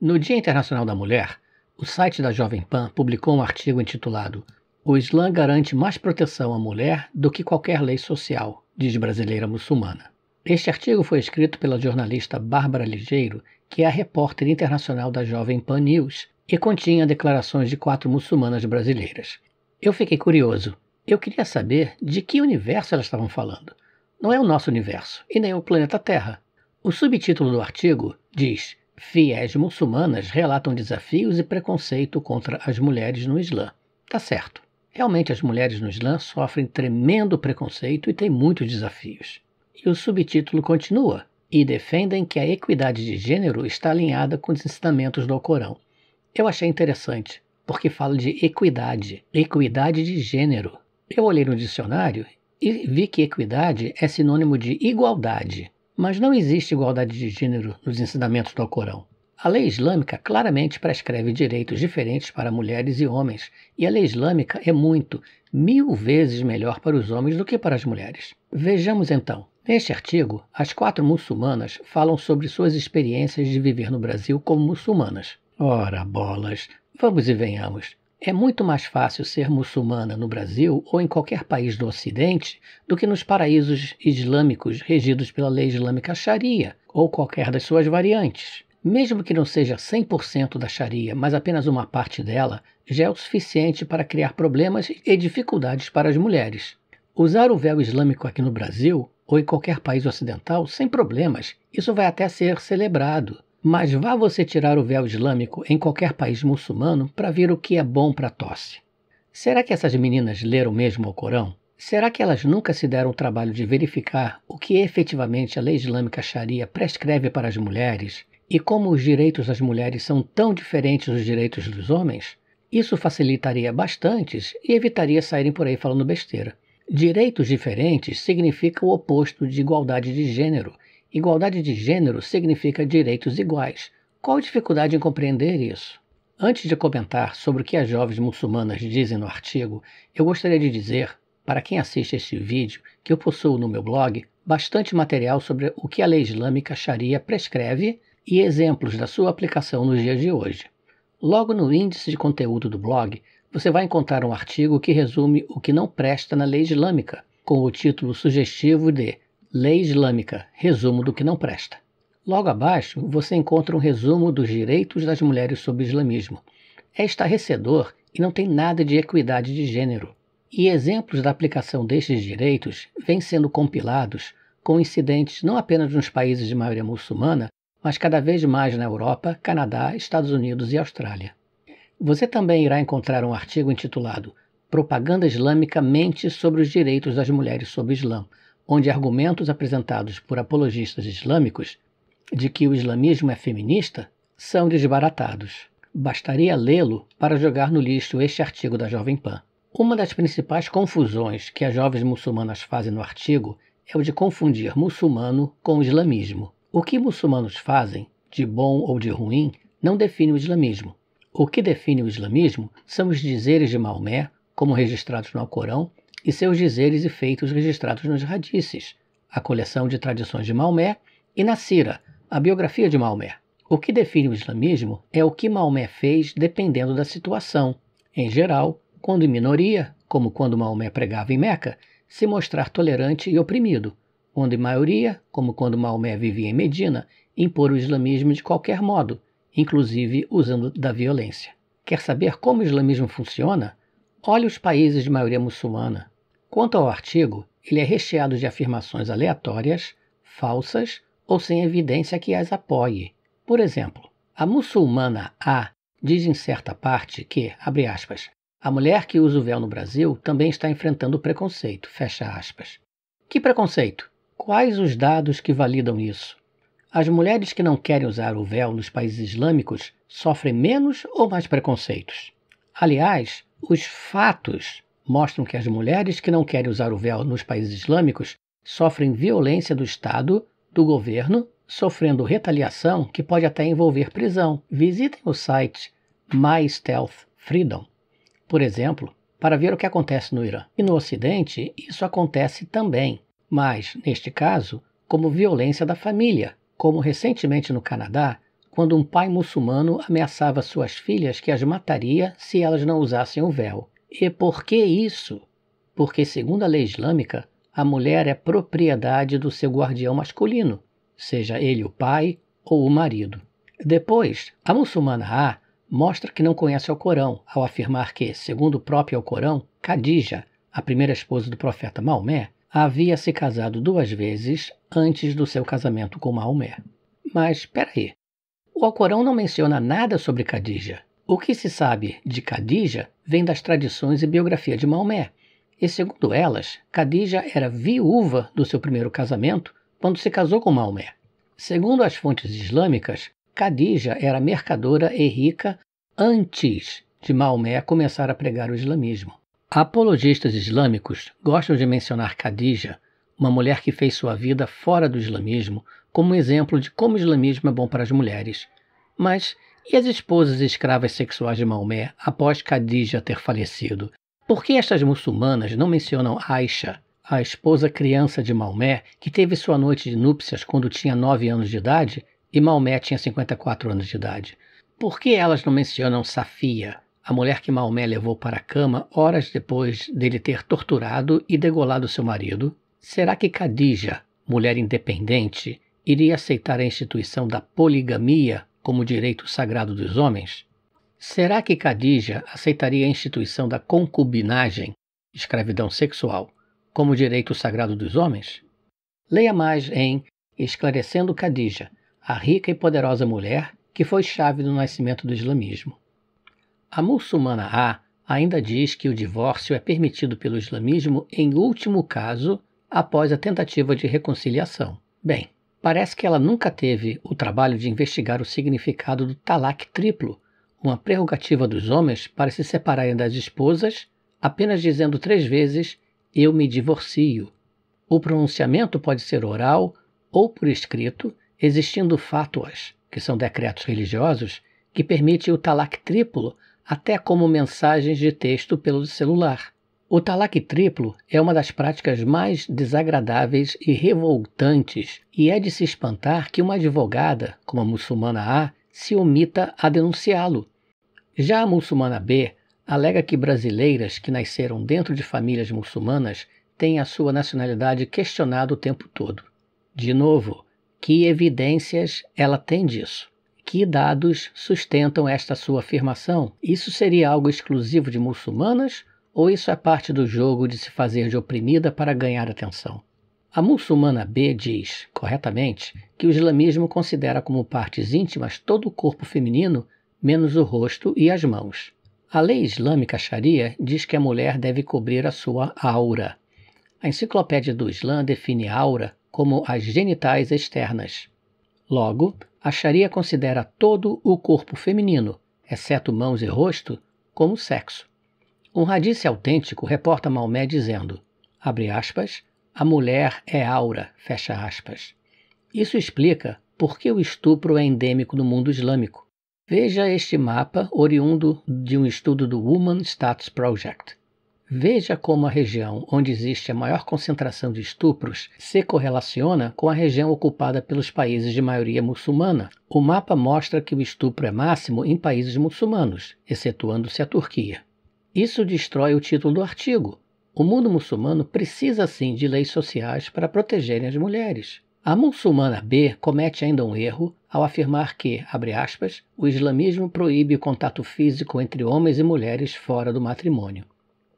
No Dia Internacional da Mulher, o site da Jovem Pan publicou um artigo intitulado "O Islã garante mais proteção à mulher do que qualquer lei social", diz brasileira muçulmana. Este artigo foi escrito pela jornalista Bárbara Ligeiro, que é a repórter internacional da Jovem Pan News, e continha declarações de 4 muçulmanas brasileiras. Eu fiquei curioso. Eu queria saber de que universo elas estavam falando. Não é o nosso universo, e nem o planeta Terra. O subtítulo do artigo diz: "Fiéis muçulmanas relatam desafios e preconceito contra as mulheres no Islã". Tá certo. Realmente as mulheres no Islã sofrem tremendo preconceito e têm muitos desafios. E o subtítulo continua: "E defendem que a equidade de gênero está alinhada com os ensinamentos do Alcorão". Eu achei interessante, porque fala de equidade de gênero. Eu olhei no dicionário e vi que equidade é sinônimo de igualdade, mas não existe igualdade de gênero nos ensinamentos do Alcorão. A lei islâmica claramente prescreve direitos diferentes para mulheres e homens, e a lei islâmica é 1000 vezes melhor para os homens do que para as mulheres. Vejamos então. Neste artigo, as 4 muçulmanas falam sobre suas experiências de viver no Brasil como muçulmanas. Ora, bolas, vamos e venhamos. É muito mais fácil ser muçulmana no Brasil ou em qualquer país do Ocidente do que nos paraísos islâmicos regidos pela lei islâmica Sharia ou qualquer das suas variantes. Mesmo que não seja 100% da Sharia, mas apenas uma parte dela, já é o suficiente para criar problemas e dificuldades para as mulheres. Usar o véu islâmico aqui no Brasil ou em qualquer país ocidental, sem problemas, isso vai até ser celebrado. Mas vá você tirar o véu islâmico em qualquer país muçulmano para ver o que é bom para a tosse. Será que essas meninas leram mesmo o Alcorão? Será que elas nunca se deram o trabalho de verificar o que efetivamente a lei islâmica Sharia prescreve para as mulheres e como os direitos das mulheres são tão diferentes dos direitos dos homens? Isso facilitaria bastante e evitaria saírem por aí falando besteira. Direitos diferentes significa o oposto de igualdade de gênero. Igualdade de gênero significa direitos iguais. Qual a dificuldade em compreender isso? Antes de comentar sobre o que as jovens muçulmanas dizem no artigo, eu gostaria de dizer, para quem assiste este vídeo, que eu possuo no meu blog bastante material sobre o que a lei islâmica Sharia prescreve e exemplos da sua aplicação nos dias de hoje. Logo no índice de conteúdo do blog, você vai encontrar um artigo que resume o que não presta na lei islâmica, com o título sugestivo de Lei Islâmica, resumo do que não presta. Logo abaixo, você encontra um resumo dos direitos das mulheres sob o islamismo. É estarrecedor e não tem nada de equidade de gênero. E exemplos da aplicação destes direitos vêm sendo compilados com incidentes não apenas nos países de maioria muçulmana, mas cada vez mais na Europa, Canadá, Estados Unidos e Austrália. Você também irá encontrar um artigo intitulado "Propaganda Islâmica mente sobre os direitos das mulheres sob o Islã", onde argumentos apresentados por apologistas islâmicos de que o islamismo é feminista são desbaratados. Bastaria lê-lo para jogar no lixo este artigo da Jovem Pan. Uma das principais confusões que as jovens muçulmanas fazem no artigo é o de confundir muçulmano com islamismo. O que muçulmanos fazem, de bom ou de ruim, não define o islamismo. O que define o islamismo são os dizeres de Maomé, como registrados no Alcorão, e seus dizeres e feitos registrados nos hadices, a coleção de tradições de Maomé, e na Sira, a biografia de Maomé. O que define o islamismo é o que Maomé fez dependendo da situação. Em geral, quando em minoria, como quando Maomé pregava em Meca, se mostrar tolerante e oprimido. Quando em maioria, como quando Maomé vivia em Medina, impor o islamismo de qualquer modo, inclusive usando da violência. Quer saber como o islamismo funciona? Olhe os países de maioria muçulmana. Quanto ao artigo, ele é recheado de afirmações aleatórias, falsas ou sem evidência que as apoie. Por exemplo, a muçulmana A diz em certa parte que, abre aspas, a mulher que usa o véu no Brasil também está enfrentando preconceito, fecha aspas. Que preconceito? Quais os dados que validam isso? As mulheres que não querem usar o véu nos países islâmicos sofrem menos ou mais preconceitos? Aliás, os fatos mostram que as mulheres que não querem usar o véu nos países islâmicos sofrem violência do Estado, do governo, sofrendo retaliação que pode até envolver prisão. Visitem o site My Stealth Freedom, por exemplo, para ver o que acontece no Irã. E no Ocidente, isso acontece também, mas, neste caso, como violência da família, como recentemente no Canadá, quando um pai muçulmano ameaçava suas filhas que as mataria se elas não usassem o véu. E por que isso? Porque, segundo a lei islâmica, a mulher é propriedade do seu guardião masculino, seja ele o pai ou o marido. Depois, a muçulmana A mostra que não conhece o Alcorão ao afirmar que, segundo o próprio Alcorão, Khadija, a primeira esposa do profeta Maomé, havia se casado 2 vezes antes do seu casamento com Maomé. Mas, espera aí, o Alcorão não menciona nada sobre Khadija. O que se sabe de Khadija vem das tradições e biografia de Maomé. E segundo elas, Khadija era viúva do seu primeiro casamento quando se casou com Maomé. Segundo as fontes islâmicas, Khadija era mercadora e rica antes de Maomé começar a pregar o islamismo. Apologistas islâmicos gostam de mencionar Khadija, uma mulher que fez sua vida fora do islamismo, como um exemplo de como o islamismo é bom para as mulheres. Mas e as esposas escravas sexuais de Maomé após Khadija ter falecido? Por que estas muçulmanas não mencionam Aisha, a esposa criança de Maomé, que teve sua noite de núpcias quando tinha 9 anos de idade e Maomé tinha 54 anos de idade? Por que elas não mencionam Safia, a mulher que Maomé levou para a cama horas depois dele ter torturado e degolado seu marido? Será que Khadija, mulher independente, iria aceitar a instituição da poligamia como direito sagrado dos homens? Será que Khadija aceitaria a instituição da concubinagem, escravidão sexual, como direito sagrado dos homens? Leia mais em Esclarecendo Khadija, a rica e poderosa mulher que foi chave do nascimento do islamismo. A muçulmana A ainda diz que o divórcio é permitido pelo islamismo em último caso, após a tentativa de reconciliação. Bem, parece que ela nunca teve o trabalho de investigar o significado do talaq triplo, uma prerrogativa dos homens para se separarem das esposas, apenas dizendo 3 vezes, eu me divorcio. O pronunciamento pode ser oral ou por escrito, existindo fátuas, que são decretos religiosos, que permitem o talaq triplo até como mensagens de texto pelo celular. O talaq triplo é uma das práticas mais desagradáveis e revoltantes, e é de se espantar que uma advogada, como a muçulmana A, se omita a denunciá-lo. Já a muçulmana B alega que brasileiras que nasceram dentro de famílias muçulmanas têm a sua nacionalidade questionada o tempo todo. De novo, que evidências ela tem disso? Que dados sustentam esta sua afirmação? Isso seria algo exclusivo de muçulmanas ou isso é parte do jogo de se fazer de oprimida para ganhar atenção? A muçulmana B diz, corretamente, que o islamismo considera como partes íntimas todo o corpo feminino, menos o rosto e as mãos. A lei islâmica Sharia diz que a mulher deve cobrir a sua aura. A Enciclopédia do Islã define aura como as genitais externas. Logo, a Sharia considera todo o corpo feminino, exceto mãos e rosto, como sexo. Um hadith autêntico reporta Maomé dizendo, abre aspas, a mulher é aura, fecha aspas. Isso explica por que o estupro é endêmico no mundo islâmico. Veja este mapa oriundo de um estudo do Women Stats Project. Veja como a região onde existe a maior concentração de estupros se correlaciona com a região ocupada pelos países de maioria muçulmana. O mapa mostra que o estupro é máximo em países muçulmanos, excetuando-se a Turquia. Isso destrói o título do artigo. O mundo muçulmano precisa sim de leis sociais para protegerem as mulheres. A muçulmana B comete ainda um erro ao afirmar que, abre aspas, o islamismo proíbe o contato físico entre homens e mulheres fora do matrimônio.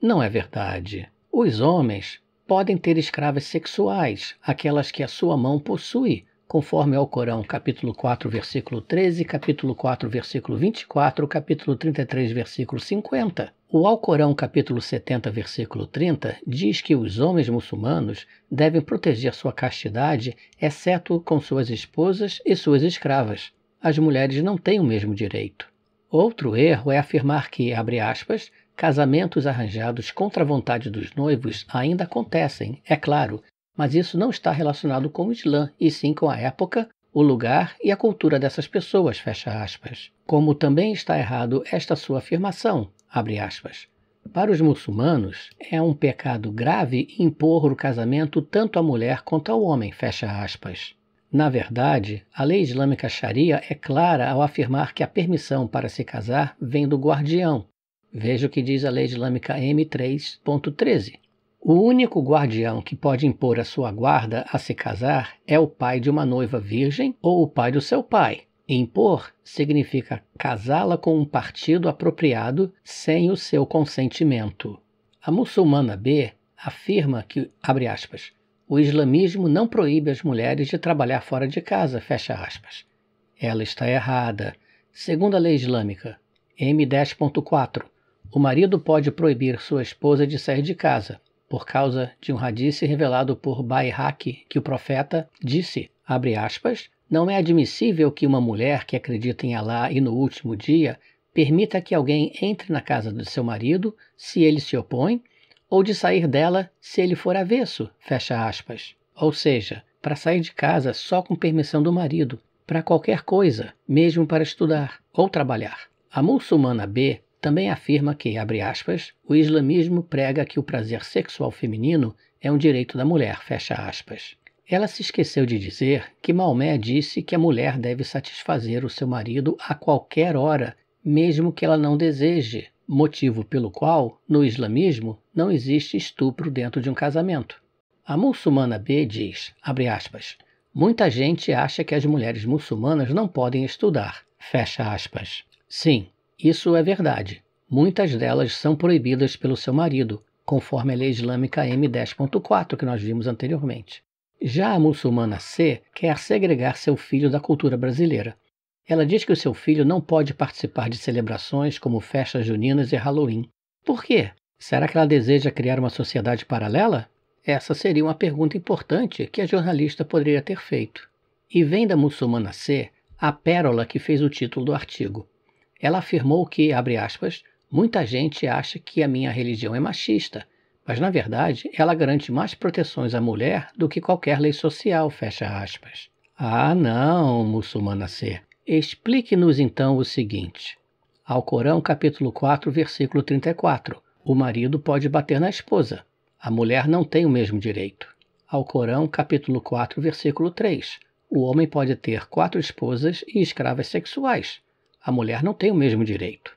Não é verdade. Os homens podem ter escravas sexuais, aquelas que a sua mão possui, conforme ao Corão, capítulo 4, versículo 13, capítulo 4, versículo 24, capítulo 33, versículo 50. O Alcorão, capítulo 70, versículo 30, diz que os homens muçulmanos devem proteger sua castidade, exceto com suas esposas e suas escravas. As mulheres não têm o mesmo direito. Outro erro é afirmar que, abre aspas, casamentos arranjados contra a vontade dos noivos ainda acontecem, é claro, mas isso não está relacionado com o Islã, e sim com a época, o lugar e a cultura dessas pessoas, fecha aspas. Como também está errado esta sua afirmação, abre aspas. Para os muçulmanos, é um pecado grave impor o casamento tanto à mulher quanto ao homem, fecha aspas. Na verdade, a lei islâmica Sharia é clara ao afirmar que a permissão para se casar vem do guardião. Veja o que diz a lei islâmica M3.13. O único guardião que pode impor a sua guarda a se casar é o pai de uma noiva virgem ou o pai do seu pai. Impor significa casá-la com um partido apropriado sem o seu consentimento. A muçulmana B afirma que, abre aspas, o islamismo não proíbe as mulheres de trabalhar fora de casa, fecha aspas. Ela está errada. Segundo a lei islâmica, M10.4, o marido pode proibir sua esposa de sair de casa, por causa de um hadith revelado por Baihaqi, que o profeta disse, abre aspas, não é admissível que uma mulher que acredita em Alá e no último dia permita que alguém entre na casa de seu marido se ele se opõe, ou de sair dela se ele for avesso, fecha aspas. Ou seja, para sair de casa só com permissão do marido, para qualquer coisa, mesmo para estudar ou trabalhar. A muçulmana B também afirma que, abre aspas, o islamismo prega que o prazer sexual feminino é um direito da mulher, fecha aspas. Ela se esqueceu de dizer que Maomé disse que a mulher deve satisfazer o seu marido a qualquer hora, mesmo que ela não deseje, motivo pelo qual, no islamismo, não existe estupro dentro de um casamento. A muçulmana B diz, abre aspas, muita gente acha que as mulheres muçulmanas não podem estudar, fecha aspas. Sim, isso é verdade. Muitas delas são proibidas pelo seu marido, conforme a lei islâmica M10.4 que nós vimos anteriormente. Já a muçulmana C quer segregar seu filho da cultura brasileira. Ela diz que o seu filho não pode participar de celebrações como festas juninas e Halloween. Por quê? Será que ela deseja criar uma sociedade paralela? Essa seria uma pergunta importante que a jornalista poderia ter feito. E vem da muçulmana C a pérola que fez o título do artigo. Ela afirmou que, abre aspas, muita gente acha que a minha religião é machista, mas na verdade ela garante mais proteções à mulher do que qualquer lei social, fecha aspas. Ah não, muçulmana C. Explique-nos então o seguinte. Alcorão capítulo 4, versículo 34. O marido pode bater na esposa. A mulher não tem o mesmo direito. Alcorão capítulo 4, versículo 3. O homem pode ter 4 esposas e escravas sexuais. A mulher não tem o mesmo direito.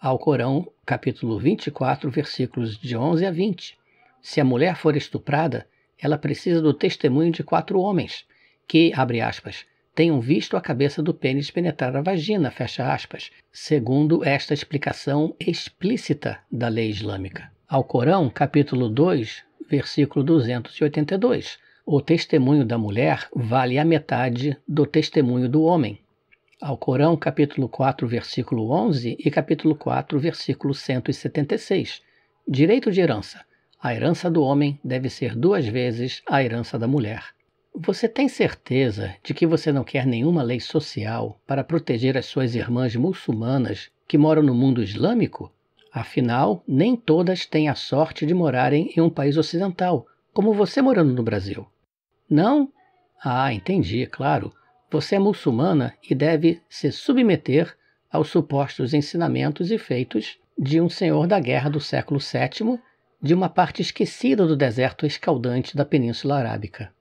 Alcorão capítulo 24, versículos de 11 a 20. Se a mulher for estuprada, ela precisa do testemunho de 4 homens, que, abre aspas, tenham visto a cabeça do pênis penetrar a vagina, fecha aspas, segundo esta explicação explícita da lei islâmica. Alcorão, capítulo 2, versículo 282. O testemunho da mulher vale a metade do testemunho do homem. Alcorão, capítulo 4, versículo 11 e capítulo 4, versículo 176. Direito de herança. A herança do homem deve ser 2 vezes a herança da mulher. Você tem certeza de que você não quer nenhuma lei social para proteger as suas irmãs muçulmanas que moram no mundo islâmico? Afinal, nem todas têm a sorte de morarem em um país ocidental, como você morando no Brasil. Não? Ah, entendi, claro. Você é muçulmana e deve se submeter aos supostos ensinamentos e feitos de um senhor da guerra do século VII, de uma parte esquecida do deserto escaldante da Península Arábica.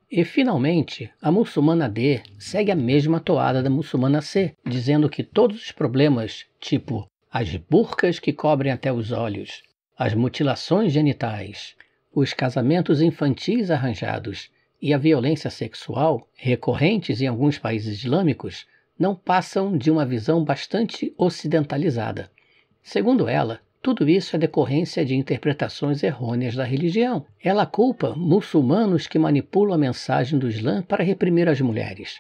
E, finalmente, a muçulmana D segue a mesma toada da muçulmana C, dizendo que todos os problemas, tipo as burcas que cobrem até os olhos, as mutilações genitais, os casamentos infantis arranjados e a violência sexual, recorrentes em alguns países islâmicos, não passam de uma visão bastante ocidentalizada. Segundo ela, tudo isso é decorrência de interpretações errôneas da religião. Ela culpa muçulmanos que manipulam a mensagem do Islã para reprimir as mulheres.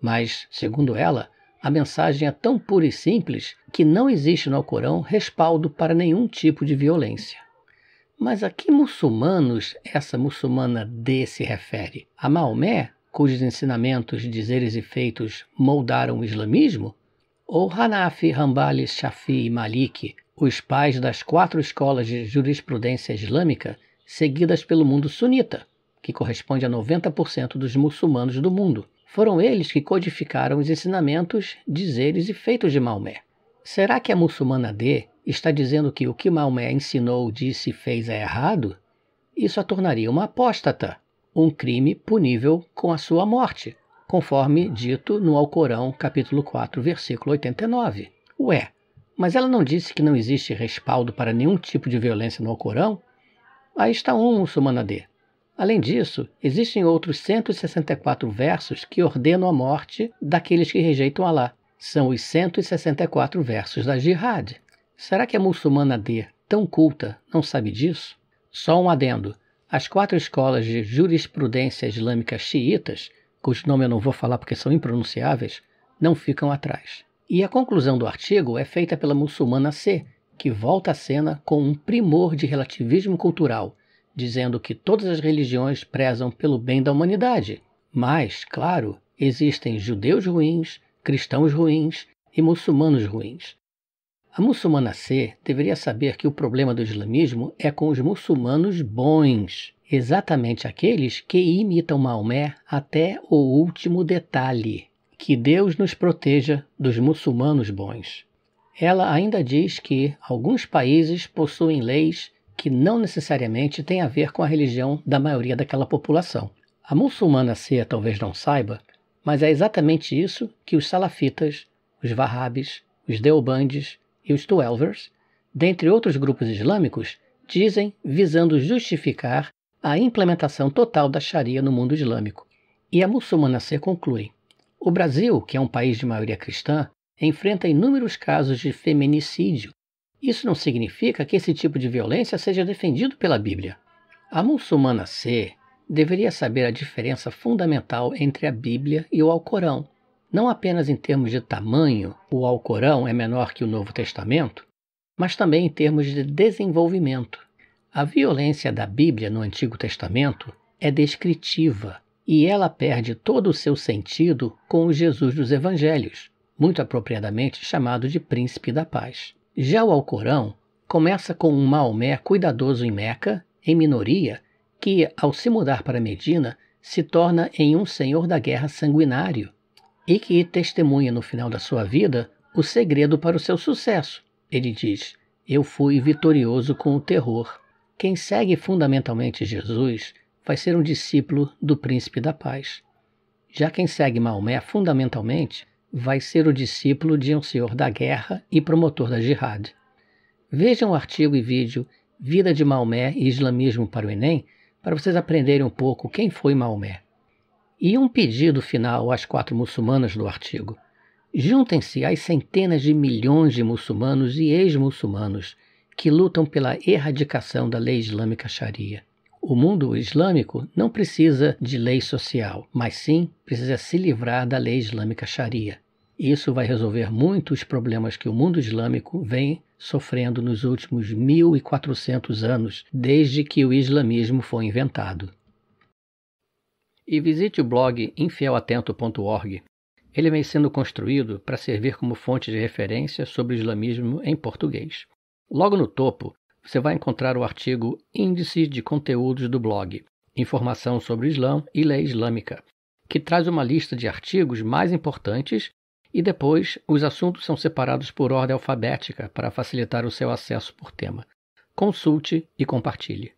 Mas, segundo ela, a mensagem é tão pura e simples que não existe no Alcorão respaldo para nenhum tipo de violência. Mas a que muçulmanos essa muçulmana D se refere? A Maomé, cujos ensinamentos, dizeres e feitos moldaram o islamismo? Ou Hanafi, Hanbali, Shafi e Maliki, os pais das 4 escolas de jurisprudência islâmica seguidas pelo mundo sunita, que corresponde a 90% dos muçulmanos do mundo? Foram eles que codificaram os ensinamentos, dizeres e feitos de Maomé. Será que a muçulmana D está dizendo que o que Maomé ensinou, disse e fez é errado? Isso a tornaria uma apóstata, um crime punível com a sua morte, conforme dito no Alcorão, capítulo 4, versículo 89. Ué, mas ela não disse que não existe respaldo para nenhum tipo de violência no Alcorão? Aí está um, muçulmana D. Além disso, existem outros 164 versos que ordenam a morte daqueles que rejeitam Alá. São os 164 versos da Jihad. Será que a muçulmana D, tão culta, não sabe disso? Só um adendo. As 4 escolas de jurisprudência islâmica xiitas, cujo nome eu não vou falar porque são impronunciáveis, não ficam atrás. E a conclusão do artigo é feita pela muçulmana C, que volta à cena com um primor de relativismo cultural, dizendo que todas as religiões prezam pelo bem da humanidade. Mas, claro, existem judeus ruins, cristãos ruins e muçulmanos ruins. A muçulmana C deveria saber que o problema do islamismo é com os muçulmanos bons, exatamente aqueles que imitam Maomé até o último detalhe. Que Deus nos proteja dos muçulmanos bons. Ela ainda diz que alguns países possuem leis que não necessariamente têm a ver com a religião da maioria daquela população. A muçulmana C talvez não saiba, mas é exatamente isso que os salafitas, os wahhabis, os deobandes e os twelvers, dentre outros grupos islâmicos, dizem visando justificar a implementação total da Sharia no mundo islâmico. E a muçulmana C conclui: o Brasil, que é um país de maioria cristã, enfrenta inúmeros casos de feminicídio. Isso não significa que esse tipo de violência seja defendido pela Bíblia. A muçulmana C deveria saber a diferença fundamental entre a Bíblia e o Alcorão. Não apenas em termos de tamanho, o Alcorão é menor que o Novo Testamento, mas também em termos de desenvolvimento. A violência da Bíblia no Antigo Testamento é descritiva e ela perde todo o seu sentido com o Jesus dos Evangelhos, muito apropriadamente chamado de Príncipe da Paz. Já o Alcorão começa com um Maomé cuidadoso em Meca, em minoria, que, ao se mudar para Medina, se torna em um senhor da guerra sanguinário e que testemunha no final da sua vida o segredo para o seu sucesso. Ele diz: eu fui vitorioso com o terror. Quem segue fundamentalmente Jesus vai ser um discípulo do Príncipe da Paz. Já quem segue Maomé fundamentalmente vai ser o discípulo de um senhor da guerra e promotor da Jihad. Vejam o artigo e vídeo Vida de Maomé e Islamismo para o Enem para vocês aprenderem um pouco quem foi Maomé. E um pedido final às 4 muçulmanas do artigo. Juntem-se às centenas de milhões de muçulmanos e ex-muçulmanos que lutam pela erradicação da lei islâmica Sharia. O mundo islâmico não precisa de lei social, mas sim precisa se livrar da lei islâmica Sharia. Isso vai resolver muitos problemas que o mundo islâmico vem sofrendo nos últimos 1400 anos, desde que o islamismo foi inventado. E visite o blog infielatento.org. Ele vem sendo construído para servir como fonte de referência sobre o islamismo em português. Logo no topo, você vai encontrar o artigo Índice de Conteúdos do blog, Informação sobre o Islã e Lei Islâmica, que traz uma lista de artigos mais importantes e depois os assuntos são separados por ordem alfabética para facilitar o seu acesso por tema. Consulte e compartilhe.